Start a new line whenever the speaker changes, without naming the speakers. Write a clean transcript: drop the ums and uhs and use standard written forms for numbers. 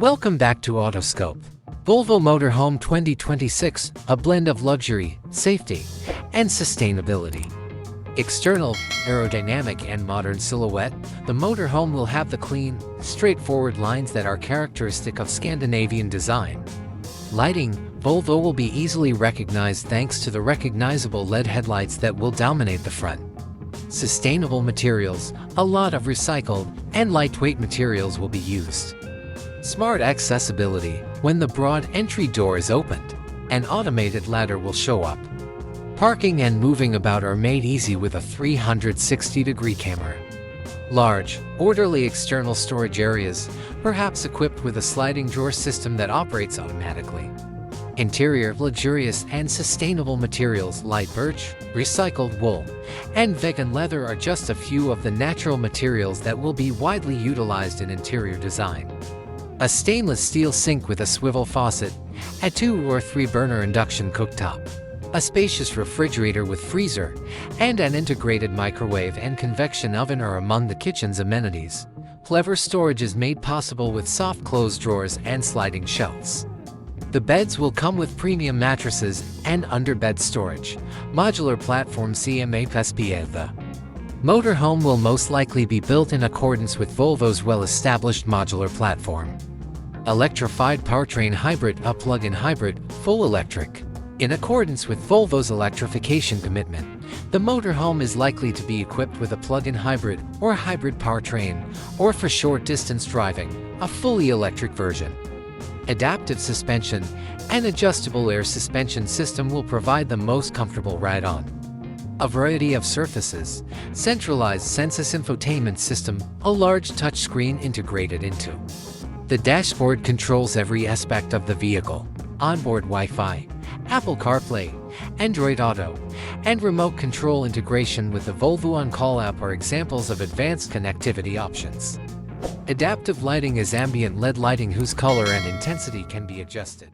Welcome back to Autoscope. Volvo Motorhome 2026, a blend of luxury, safety, and sustainability. External, aerodynamic and modern silhouette, the motorhome will have the clean, straightforward lines that are characteristic of Scandinavian design. Lighting, Volvo will be easily recognized thanks to the recognizable LED headlights that will dominate the front. Sustainable materials, a lot of recycled and lightweight materials will be used. Smart accessibility, when the broad entry door is opened, an automated ladder will show up. Parking and moving about are made easy with a 360-degree camera. Large, orderly external storage areas, perhaps equipped with a sliding drawer system that operates automatically. Interior, luxurious and sustainable materials, light birch, recycled wool, and vegan leather are just a few of the natural materials that will be widely utilized in interior design. A stainless steel sink with a swivel faucet, a 2 or 3 burner induction cooktop, a spacious refrigerator with freezer, and an integrated microwave and convection oven are among the kitchen's amenities. Clever storage is made possible with soft close drawers and sliding shelves. The beds will come with premium mattresses and underbed storage. Modular Platform CMA The motorhome will most likely be built in accordance with Volvo's well-established modular platform. Electrified Powertrain Hybrid, a plug-in hybrid, full electric. In accordance with Volvo's electrification commitment, the motorhome is likely to be equipped with a plug-in hybrid or hybrid powertrain, or for short-distance driving, a fully electric version. Adaptive suspension and adjustable air suspension system will provide the most comfortable ride on a variety of surfaces. Centralized Sensus Infotainment System, a large touchscreen integrated into the dashboard, controls every aspect of the vehicle. Onboard Wi-Fi, Apple CarPlay, Android Auto, and remote control integration with the Volvo On Call app are examples of advanced connectivity options. Adaptive lighting is ambient LED lighting whose color and intensity can be adjusted.